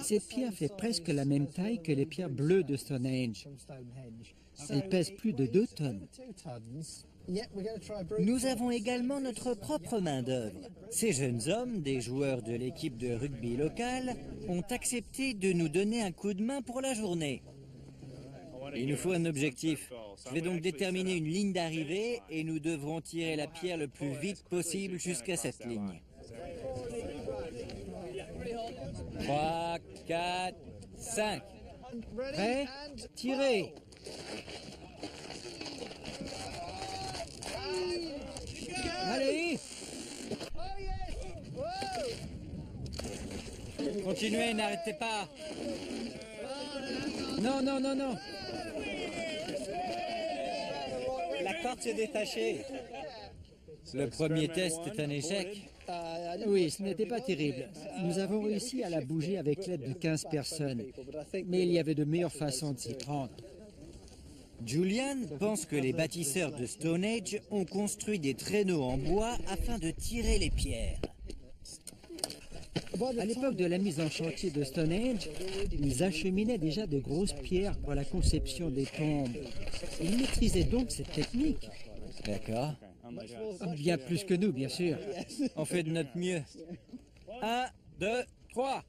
[SPEAKER 2] Cette pierre fait presque la même taille que les pierres bleues de Stonehenge. Elle pèse plus de 2 tonnes.
[SPEAKER 1] Nous avons également notre propre main-d'œuvre. Ces jeunes hommes, des joueurs de l'équipe de rugby locale, ont accepté de nous donner un coup de main pour la journée. Il nous faut un objectif. Je vais donc déterminer une ligne d'arrivée et nous devrons tirer la pierre le plus vite possible jusqu'à cette ligne. 3, 4, 5.
[SPEAKER 2] Prêt? Tirez! Allez!
[SPEAKER 1] Continuez, n'arrêtez pas.
[SPEAKER 2] Non, non, non, non!
[SPEAKER 5] La corde s'est détachée.
[SPEAKER 1] Le premier test est un échec.
[SPEAKER 2] Oui, ce n'était pas terrible. Nous avons réussi à la bouger avec l'aide de 15 personnes. Mais il y avait de meilleures façons de s'y prendre.
[SPEAKER 1] Julian pense que les bâtisseurs de Stone Age ont construit des traîneaux en bois afin de tirer les pierres.
[SPEAKER 2] À l'époque de la mise en chantier de Stonehenge, ils acheminaient déjà de grosses pierres pour la conception des tombes. Ils maîtrisaient donc cette technique.
[SPEAKER 1] D'accord.
[SPEAKER 2] Bien plus que nous, bien sûr.
[SPEAKER 1] On fait de notre mieux. 1, 2, 3.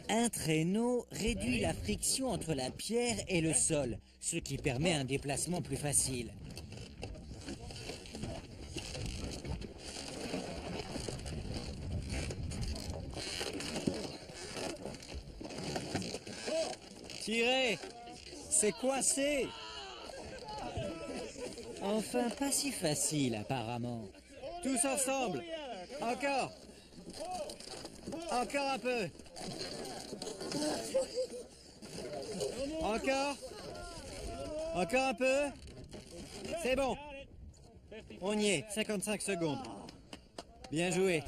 [SPEAKER 1] Un traîneau réduit la friction entre la pierre et le sol, ce qui permet un déplacement plus facile. Tirez!
[SPEAKER 5] C'est coincé.
[SPEAKER 1] Enfin, pas si facile apparemment. Tous ensemble! Encore! Encore un peu! Encore! Encore un peu! C'est bon! On y est, 55 secondes. Bien joué.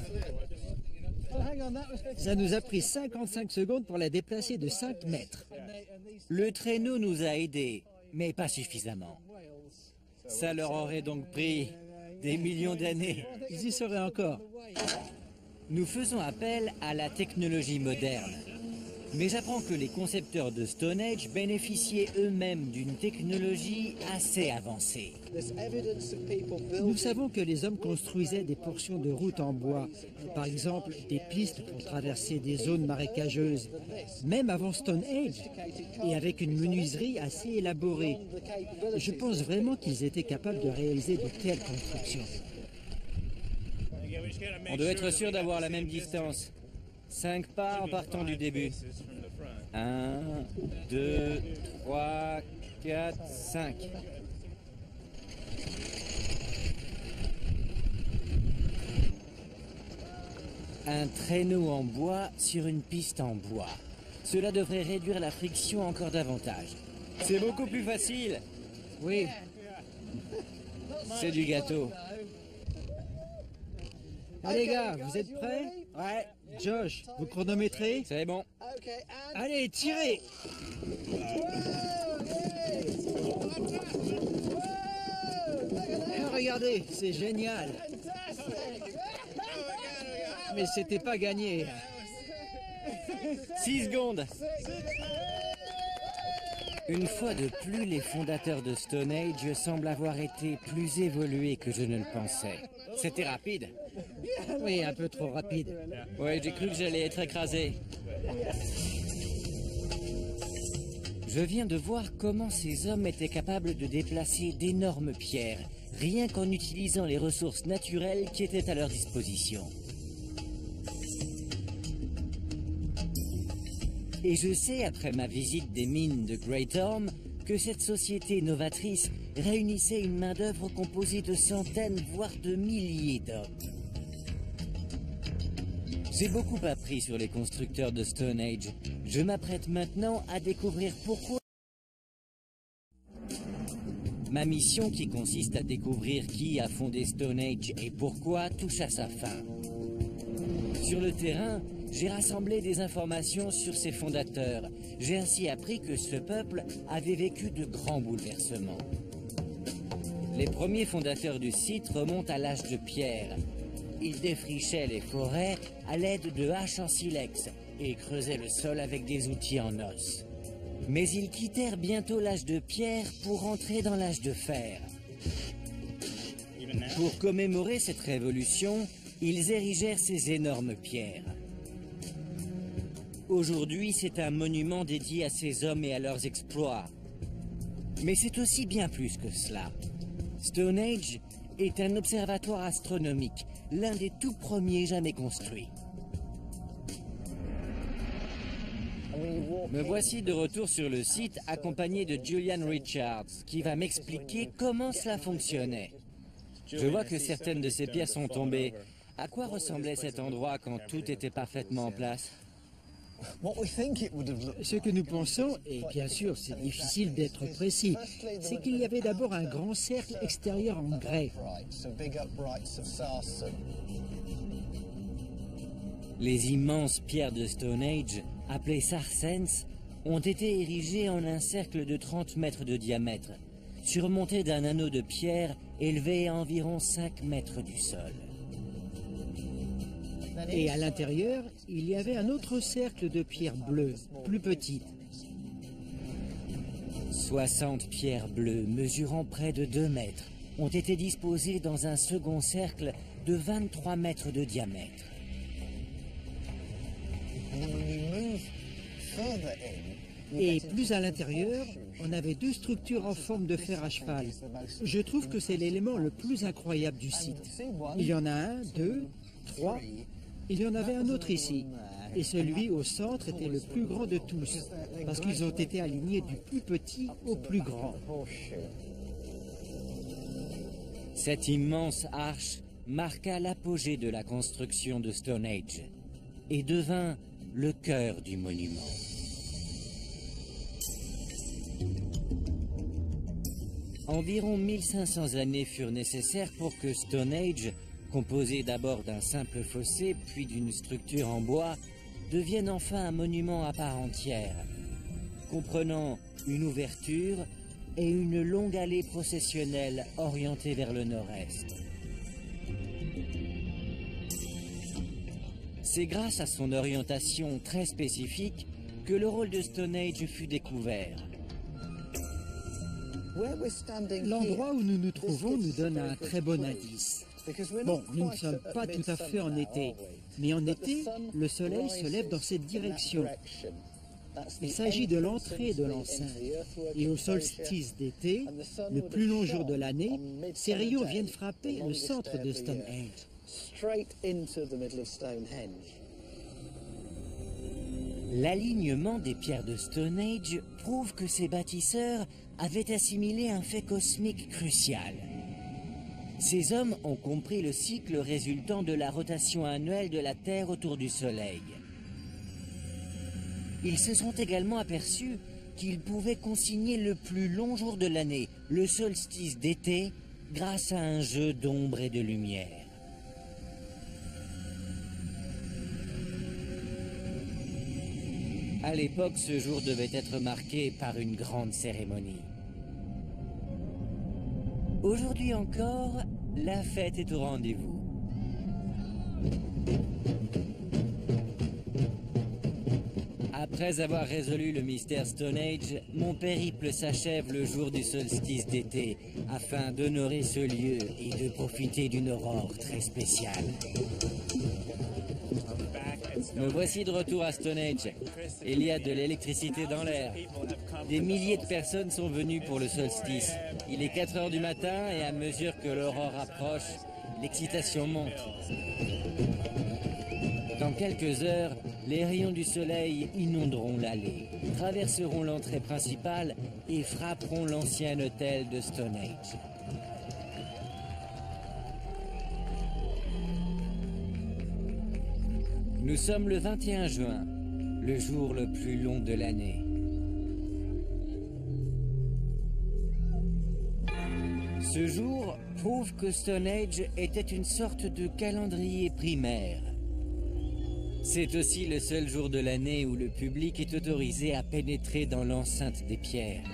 [SPEAKER 2] Ça nous a pris 55 secondes pour la déplacer de 5 mètres.
[SPEAKER 1] Le traîneau nous a aidés, mais pas suffisamment. Ça leur aurait donc pris des millions d'années.
[SPEAKER 2] Ils y seraient encore.
[SPEAKER 1] Nous faisons appel à la technologie moderne. Mais j'apprends que les concepteurs de Stone Age bénéficiaient eux-mêmes d'une technologie assez avancée.
[SPEAKER 2] Nous savons que les hommes construisaient des portions de routes en bois, par exemple des pistes pour traverser des zones marécageuses, même avant Stone Age, et avec une menuiserie assez élaborée. Je pense vraiment qu'ils étaient capables de réaliser de telles constructions.
[SPEAKER 1] On doit être sûr d'avoir la même distance. 5 pas en partant du début. 1, 2, 3, 4, 5. Un traîneau en bois sur une piste en bois. Cela devrait réduire la friction encore davantage. C'est beaucoup plus facile.
[SPEAKER 2] Oui.
[SPEAKER 1] C'est du gâteau.
[SPEAKER 2] Allez gars, vous êtes prêts?
[SPEAKER 1] Ouais.
[SPEAKER 2] Josh, vous chronométrez?
[SPEAKER 1] C'est bon.
[SPEAKER 2] Allez, tirez! Regardez, c'est génial. Mais c'était pas gagné.
[SPEAKER 1] 6 secondes. Une fois de plus, les fondateurs de Stone Age semblent avoir été plus évolués que je ne le pensais. C'était rapide.
[SPEAKER 2] Oui, un peu trop rapide.
[SPEAKER 1] Oui, j'ai cru que j'allais être écrasé. Je viens de voir comment ces hommes étaient capables de déplacer d'énormes pierres, rien qu'en utilisant les ressources naturelles qui étaient à leur disposition. Et je sais, après ma visite des mines de Great Orme, que cette société novatrice réunissait une main-d'œuvre composée de centaines, voire de milliers d'hommes. J'ai beaucoup appris sur les constructeurs de Stone Age. Je m'apprête maintenant à découvrir pourquoi. Ma mission, qui consiste à découvrir qui a fondé Stone Age et pourquoi, touche à sa fin. Sur le terrain, j'ai rassemblé des informations sur ses fondateurs. J'ai ainsi appris que ce peuple avait vécu de grands bouleversements. Les premiers fondateurs du site remontent à l'âge de pierre. Ils défrichaient les forêts à l'aide de haches en silex et creusaient le sol avec des outils en os. Mais ils quittèrent bientôt l'âge de pierre pour entrer dans l'âge de fer. Pour commémorer cette révolution, ils érigèrent ces énormes pierres. Aujourd'hui, c'est un monument dédié à ces hommes et à leurs exploits. Mais c'est aussi bien plus que cela. Stone Age est un observatoire astronomique, l'un des tout premiers jamais construits. Me voici de retour sur le site, accompagné de Julian Richards, qui va m'expliquer comment cela fonctionnait. Je vois que certaines de ces pierres sont tombées. À quoi ressemblait cet endroit quand tout était parfaitement en place ?
[SPEAKER 2] Ce que nous pensons, et bien sûr c'est difficile d'être précis, c'est qu'il y avait d'abord un grand cercle extérieur en grès.
[SPEAKER 1] Les immenses pierres de Stone Age, appelées sarsens, ont été érigées en un cercle de 30 mètres de diamètre, surmonté d'un anneau de pierre élevé à environ 5 mètres du sol.
[SPEAKER 2] Et à l'intérieur, il y avait un autre cercle de pierres bleues, plus petites.
[SPEAKER 1] 60 pierres bleues mesurant près de 2 mètres ont été disposées dans un second cercle de 23 mètres de diamètre.
[SPEAKER 2] Et plus à l'intérieur, on avait 2 structures en forme de fer à cheval. Je trouve que c'est l'élément le plus incroyable du site. Il y en a 1, 2, 3... Il y en avait un autre ici, et celui au centre était le plus grand de tous, parce qu'ils ont été alignés du plus petit au plus grand.
[SPEAKER 1] Cette immense arche marqua l'apogée de la construction de Stone Age et devint le cœur du monument. Environ 1500 années furent nécessaires pour que Stone Age, composé d'abord d'un simple fossé puis d'une structure en bois, devienne enfin un monument à part entière, comprenant une ouverture et une longue allée processionnelle orientée vers le nord-est. C'est grâce à son orientation très spécifique que le rôle de Stone Age fut découvert.
[SPEAKER 2] L'endroit où nous nous trouvons nous donne un très bon indice. Bon, nous ne sommes pas tout à fait en été, mais en été, le soleil se lève dans cette direction. Il s'agit de l'entrée de l'enceinte. Et au solstice d'été, le plus long jour de l'année, ces rayons viennent frapper le centre de Stonehenge.
[SPEAKER 1] L'alignement des pierres de Stone Age prouve que ces bâtisseurs avaient assimilé un fait cosmique crucial. Ces hommes ont compris le cycle résultant de la rotation annuelle de la Terre autour du Soleil. Ils se sont également aperçus qu'ils pouvaient consigner le plus long jour de l'année, le solstice d'été, grâce à un jeu d'ombre et de lumière. À l'époque, ce jour devait être marqué par une grande cérémonie. Aujourd'hui encore, la fête est au rendez-vous. À Après avoir résolu le mystère Stone Age, mon périple s'achève le jour du solstice d'été, afin d'honorer ce lieu et de profiter d'une aurore très spéciale. Me voici de retour à Stone Age. Il y a de l'électricité dans l'air. Des milliers de personnes sont venues pour le solstice. Il est 4 heures du matin et à mesure que l'aurore approche, l'excitation monte. Dans quelques heures, les rayons du soleil inonderont l'allée, traverseront l'entrée principale et frapperont l'ancien hôtel de Stone Age. Nous sommes le 21 juin, le jour le plus long de l'année. Ce jour prouve que Stone Age était une sorte de calendrier primaire. C'est aussi le seul jour de l'année où le public est autorisé à pénétrer dans l'enceinte des pierres.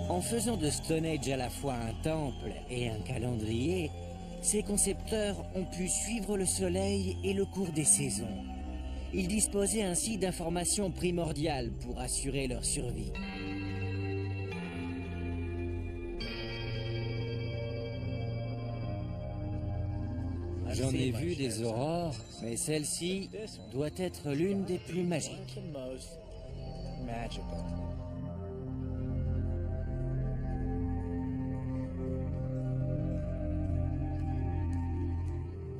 [SPEAKER 1] En faisant de Stone Age à la fois un temple et un calendrier, ses concepteurs ont pu suivre le soleil et le cours des saisons. Ils disposaient ainsi d'informations primordiales pour assurer leur survie. J'en ai vu des aurores, mais celle-ci doit être l'une des plus magiques.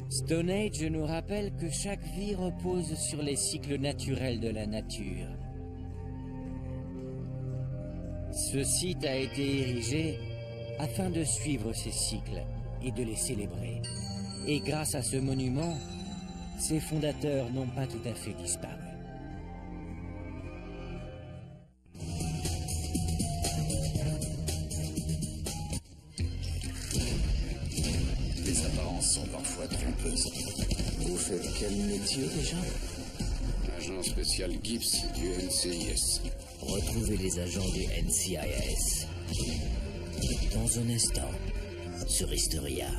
[SPEAKER 1] Stone Age nous rappelle que chaque vie repose sur les cycles naturels de la nature. Ce site a été érigé afin de suivre ces cycles et de les célébrer. Et grâce à ce monument, ses fondateurs n'ont pas tout à fait disparu.
[SPEAKER 8] Les apparences sont parfois trompeuses. Vous faites quel métier déjà?
[SPEAKER 9] Agent spécial Gibbs du NCIS.
[SPEAKER 10] Retrouvez les agents du NCIS. Dans un instant, sur Historia.